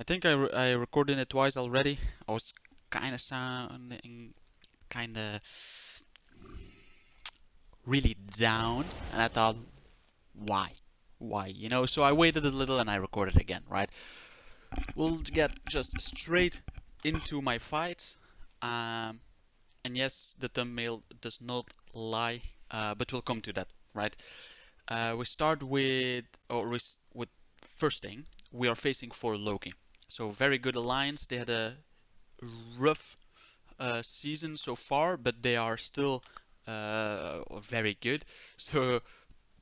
think I recorded it twice already. I was kind of sounding kind of really down, and I thought, why? Why? You know, so I waited a little and I recorded again, right? We'll get just straight into my fights. Um, and yes, the thumbnail does not lie, but we'll come to that, right? We start with first thing, we are facing for Loki. So very good alliance. They had a rough season so far, but they are still very good. So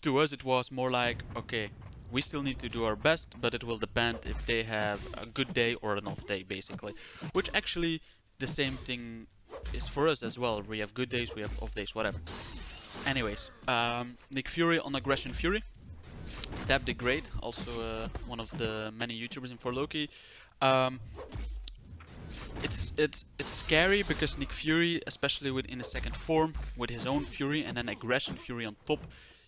to us, it was more like, okay, we still need to do our best, but it will depend if they have a good day or an off day, basically. Which actually, the same thing is for us as well. We have good days, we have off days, whatever. Anyways, Nick Fury on Aggression Fury. Dab the Great, also one of the many YouTubers in For Loki. Um, it's scary because Nick Fury, especially in his second form, with his own Fury and then Aggression Fury on top,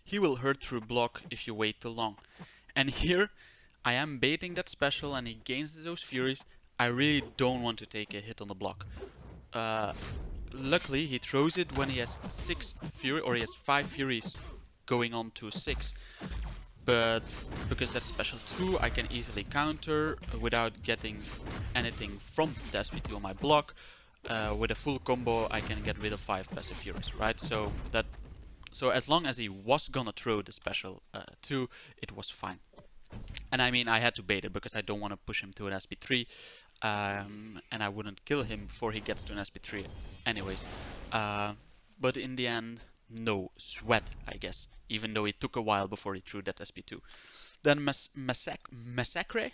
he will hurt through block if you wait too long. And here, I am baiting that special and he gains those Furies. I really don't want to take a hit on the block. Uh, Luckily, he throws it when he has 6 Fury, or he has 5 Furies going on to 6. But because that's special 2, I can easily counter without getting anything from the SP2 on my block. With a full combo, I can get rid of 5 passive Furies, right? So as long as he was gonna throw the special 2, it was fine. And I mean, I had to bait it because I don't want to push him to an SP3, and I wouldn't kill him before he gets to an SP3 anyways. But in the end, no sweat, I guess, even though it took a while before he threw that SP2. Then Massacre? Massacre.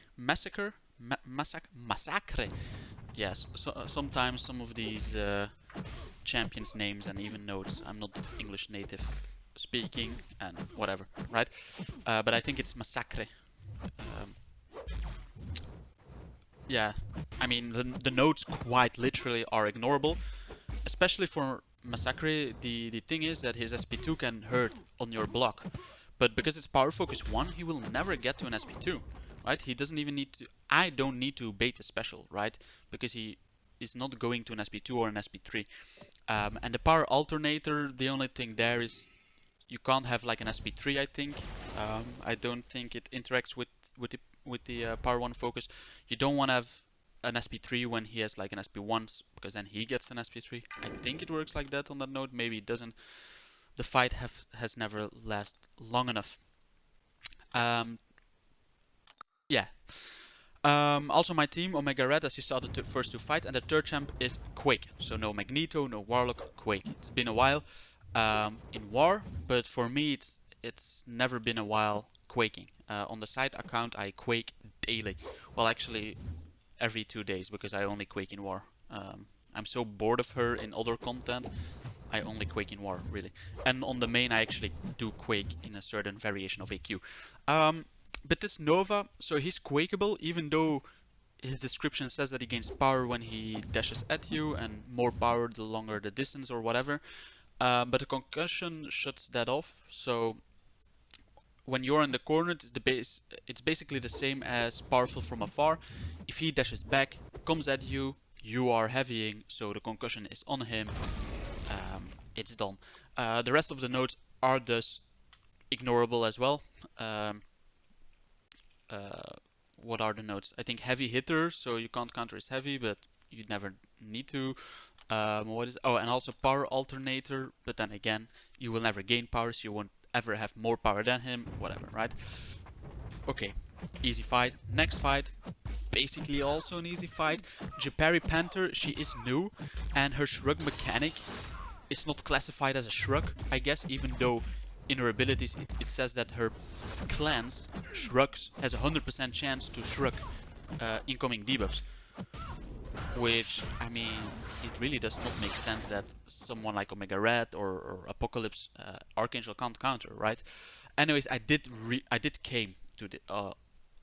Yes, sometimes some of these champions' names and even notes, I'm not English native speaking and whatever, right? But I think it's Massacre. Um, yeah, I mean, the notes quite literally are ignorable, especially for Massacre. The thing is that his SP2 can hurt on your block, but because it's power focus 1, he will never get to an SP2, right? He doesn't even need to, I don't need to bait a special, right? Because he is not going to an SP2 or an SP3. And the power alternator, the only thing there is you can't have like an SP3, I think. I don't think it interacts with the power 1 focus. You don't want to have an SP3 when he has like an SP1, because then he gets an SP3. I think it works like that on that node. Maybe it doesn't. The fight has never lasted long enough. Um, yeah. Also my team, Omega Red, as you saw the first 2 fights, and the third champ is Quake. So no Magneto, no Warlock, Quake. It's been a while in War, but for me it's never been a while Quaking. On the side account I Quake daily. Well, actually every 2 days, because I only Quake in War. I'm so bored of her in other content, I only Quake in War, really. And on the main I actually do Quake in a certain variation of AQ. But this Nova, so he's quakeable, even though his description says that he gains power when he dashes at you, and more power the longer the distance or whatever. But the concussion shuts that off, so when you're in the corner, it's basically the same as powerful from afar. If he dashes back, comes at you, you are heavying, so the concussion is on him. It's done. The rest of the nodes are thus ignorable as well. Uh, what are the nodes? I think heavy hitter, so you can't counter his heavy, but you never need to. What is? Oh, and also power alternator, but then again, you will never gain power, so you won't ever have more power than him. Whatever, right? Okay, easy fight. Next fight, basically also an easy fight. Japari Panther, she is new, and her shrug mechanic is not classified as a shrug, I guess, even though in her abilities it says that her cleanse, shrugs, has a 100% chance to shrug incoming debuffs. Which, I mean, it really does not make sense that someone like Omega Red or Apocalypse Archangel can't counter, right? Anyways, I did came to the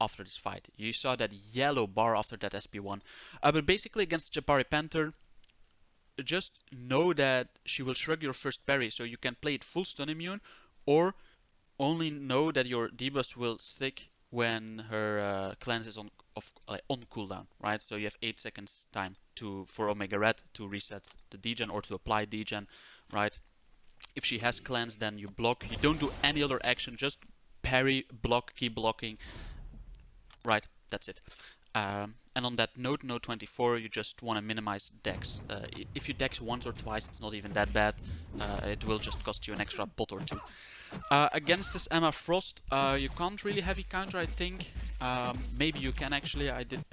after this fight. You saw that yellow bar after that SP1. But basically against Japari Panther, just know that she will shrug your first parry, so you can play it full stun immune, or only know that your debuffs will stick when her cleanse is on cooldown, right? So you have 8 seconds time for Omega Red to reset the degen or to apply degen, right? If she has cleanse, then you block. You don't do any other action, just parry, block, keep blocking, right? That's it. And on that note, note 24, you just want to minimize dex. If you dex once or twice, it's not even that bad. It will just cost you an extra pot or two. Against this Emma Frost, you can't really heavy counter, I think. Maybe you can actually. I did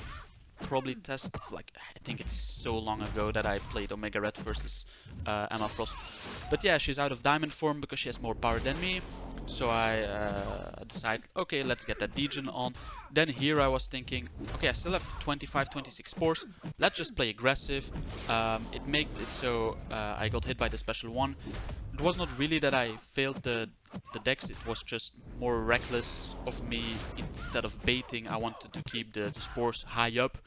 probably test, like, I think it's so long ago that I played Omega Red versus Emma Frost. But yeah, she's out of diamond form because she has more power than me. So I decided, okay, let's get that degen on. Then here I was thinking, okay, I still have 25, 26 spores. Let's just play aggressive. It made it so I got hit by the special one. It was not really that I failed the dex, it was just more reckless of me. Instead of baiting, I wanted to keep the spores high up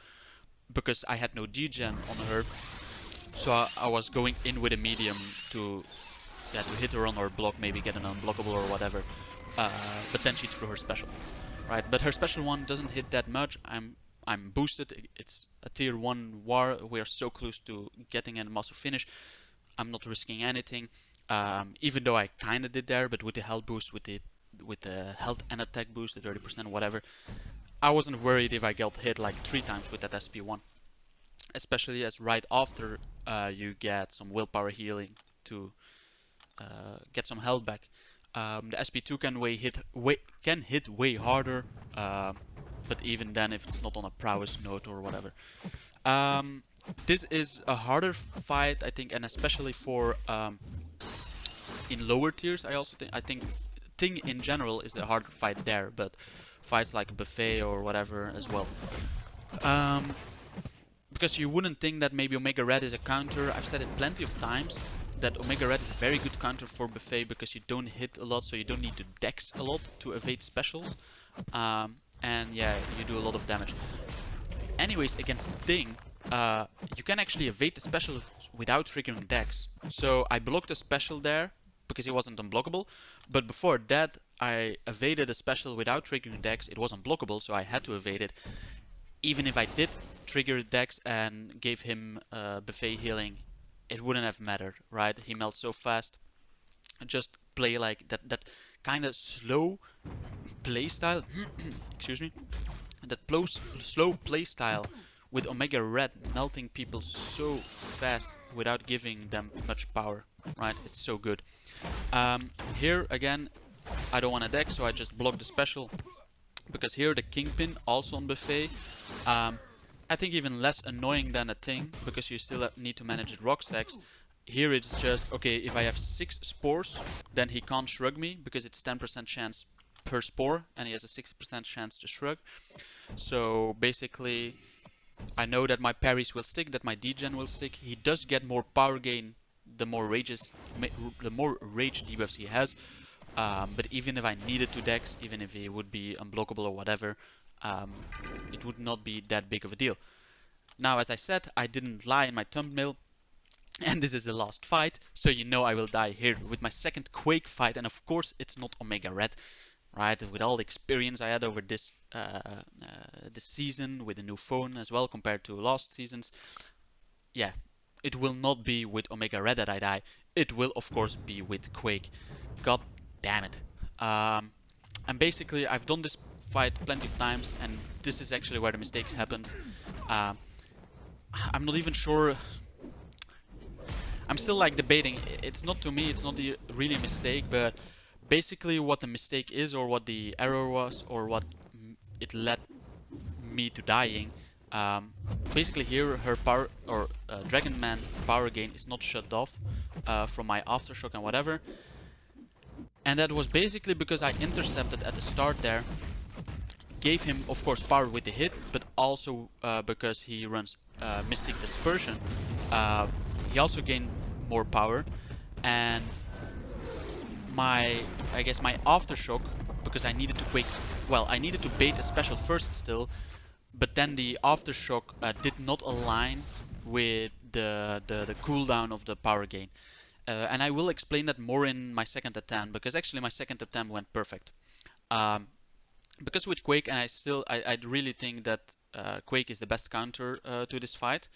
because I had no degen on her. So I was going in with a medium to hit her on her block, maybe get an unblockable or whatever. But then she threw her special, right? But her special one doesn't hit that much. I'm boosted. It's a tier 1 war. We are so close to getting a master finish. I'm not risking anything. Even though I kind of did there, but with the health boost, with the health and attack boost, the 30%, whatever, I wasn't worried if I got hit like 3 times with that SP1. Especially as right after you get some willpower healing to get some health back. The SP2 can hit way harder, but even then, if it's not on a prowess note or whatever. This is a harder fight, I think, and especially for in lower tiers. I think Ting in general is a harder fight there, but fights like Buffet or whatever as well. Because you wouldn't think that maybe Omega Red is a counter. I've said it plenty of times that Omega Red is a very good counter for Buffet because you don't hit a lot, so you don't need to dex a lot to evade specials. And yeah, you do a lot of damage. Anyways, against Ting, you can actually evade the special without triggering dex. So I blocked a special there because it wasn't unblockable, but before that I evaded a special without triggering dex. It was unblockable, so I had to evade it. Even if I did trigger dex and gave him Buffet healing, it wouldn't have mattered, right? He melts so fast. Just play like that kind of slow playstyle. Excuse me. That slow playstyle with Omega Red melting people so fast without giving them much power, right? It's so good. Here again, I don't want to dex, so I just block the special. Because here the Kingpin also on Buffet, I think even less annoying than a Ting, because you still need to manage the rock stacks. Here it's just, okay, if I have 6 spores, then he can't shrug me, because it's 10% chance per spore, and he has a 60% chance to shrug. So basically, I know that my parries will stick, that my degen will stick. He does get more power gain the more rage debuffs he has. But even if I needed to dex, even if he would be unblockable or whatever, it would not be that big of a deal. Now, as I said, I didn't lie in my thumbnail, and this is the last fight, so you know I will die here with my second Quake fight, and of course it's not Omega Red, right? With all the experience I had over this season with the new phone as well compared to last seasons, yeah, it will not be with Omega Red that I die. It will of course be with Quake. God damn it. And basically I've done this fight plenty of times, and this is actually where the mistake happened. I'm not even sure. I'm still like debating. It's not, to me, it's not really a mistake, but basically what the mistake is, or what the error was, or what it led me to dying. Basically here her power, or Dragon Man power gain is not shut off from my aftershock and whatever. And that was basically because I intercepted at the start there. Gave him, of course, power with the hit, but also because he runs Mystic Dispersion, he also gained more power. And I guess my aftershock, because I needed to Quake, well, I needed to bait a special first still, but then the aftershock did not align with the cooldown of the power gain. And I will explain that more in my second attempt, because actually my second attempt went perfect. because with Quake, and I really think that Quake is the best counter to this fight,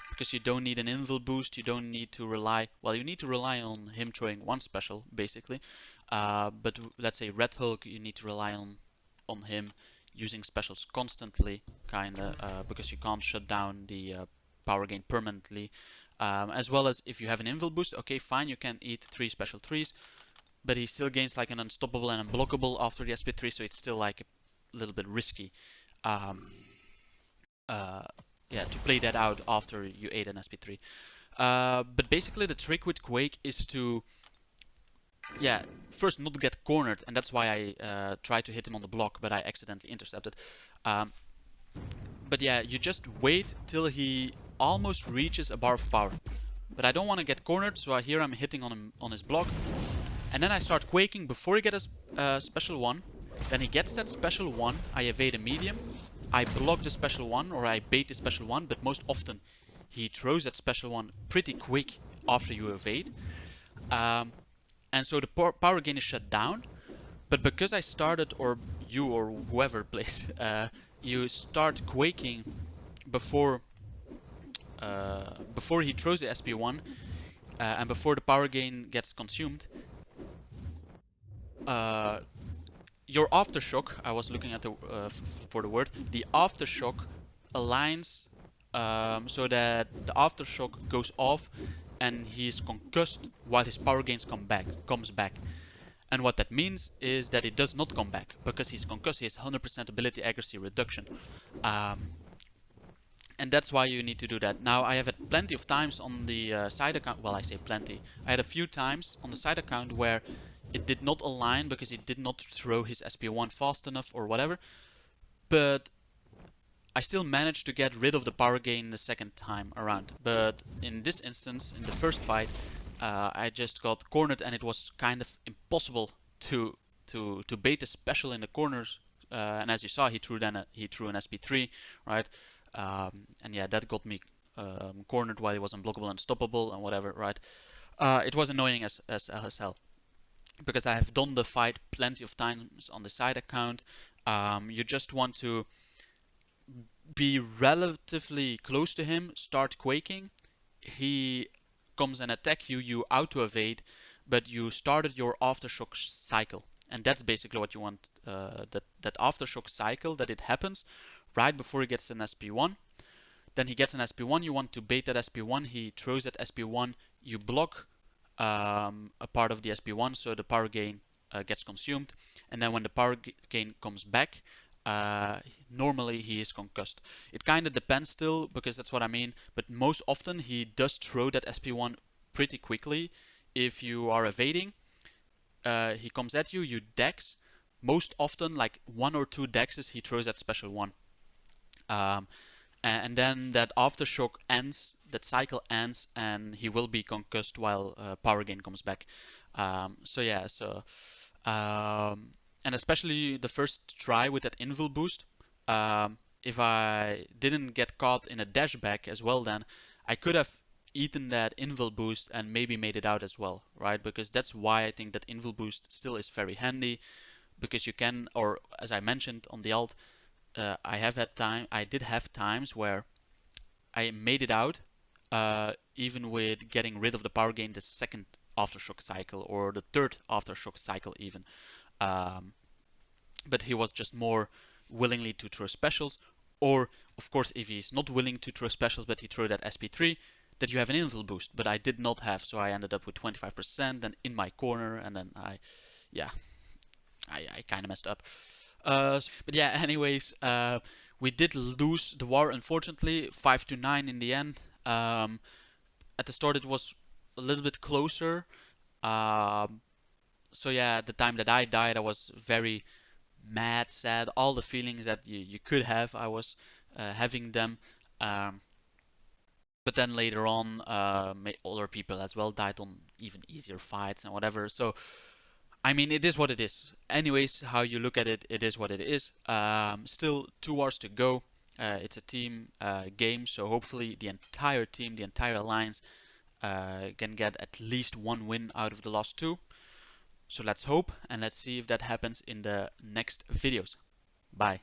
because you don't need an invul boost, you don't need to rely, well, you need to rely on him throwing one special, basically. But let's say Red Hulk, you need to rely on him using specials constantly, kinda, because you can't shut down the power gain permanently. As well as if you have an invul boost, okay, fine, you can eat 3 special 3s, but he still gains like an unstoppable and unblockable after the SP3, so it's still like a little bit risky. Um, uh, yeah, to play that out after you ate an SP3. But basically, the trick with Quake is to, yeah, first not get cornered, and that's why I tried to hit him on the block, but I accidentally intercepted. Um, but yeah, you just wait till he almost reaches a bar of power. But I don't want to get cornered, so here I'm hitting on him on his block, and then I start Quaking before he gets a special one. Then he gets that special one, I evade a medium, I block the special one, or I bait the special one, but most often he throws that special one pretty quick after you evade. Um, and so the power gain is shut down, but because I started, or you or whoever plays, you start Quaking before before he throws the SP1, and before the power gain gets consumed, uh, your aftershock, I was looking at the for the word, the aftershock aligns so that the aftershock goes off and he's concussed while his power gains comes back. And what that means is that it does not come back because he's concussed. He has 100% ability accuracy reduction. Um, and that's why you need to do that. Now, I have had plenty of times on the side account, well, I say plenty, I had a few times on the side account where it did not align because he did not throw his SP1 fast enough or whatever, but I still managed to get rid of the power gain the second time around. But in this instance, in the first fight, I just got cornered and it was kind of impossible to to bait a special in the corners. And as you saw, he threw an SP3, right? And yeah, that got me cornered while he was unblockable and stoppable and whatever, right? It was annoying as hell because I have done the fight plenty of times on the side account. You just want to be relatively close to him, start Quaking. He comes and attack you, you auto evade, but you started your aftershock cycle. And that's basically what you want, that aftershock cycle, that it happens right before he gets an SP1. Then he gets an SP1, you want to bait that SP1, he throws that SP1, you block a part of the SP1 so the power gain gets consumed. And then when the power gain comes back, uh, normally he is concussed. It kind of depends still, because that's what I mean, but most often he does throw that SP1 pretty quickly. If you are evading, he comes at you, you dex. Most often, like 1 or 2 dexes, he throws that special one. Um, and then that aftershock ends, that cycle ends, and he will be concussed while power gain comes back. So yeah, and especially the first try with that invul boost, if I didn't get caught in a dash back as well, then I could have eaten that invul boost and maybe made it out as well, right? Because that's why I think that invul boost still is very handy, because you can, or as I mentioned on the alt, I did have times where I made it out, even with getting rid of the power gain the second aftershock cycle or the third aftershock cycle even. Um, but he was just more willingly to throw specials, or of course if he's not willing to throw specials but he threw that SP3, that you have an invul boost, but I did not have, so I ended up with 25% and in my corner, and then yeah, I kind of messed up. But yeah, anyways, we did lose the war, unfortunately, 5-9 in the end. At the start, it was a little bit closer. Um, so yeah, at the time that I died, I was very mad, sad, all the feelings that you could have. I was having them. Um, but then later on, other people as well died on even easier fights and whatever. So I mean, it is what it is. Anyways, how you look at it, it is what it is. Still 2 hours to go. It's a team game, so hopefully the entire team, the entire alliance, can get at least 1 win out of the last 2. So let's hope and let's see if that happens in the next videos. Bye.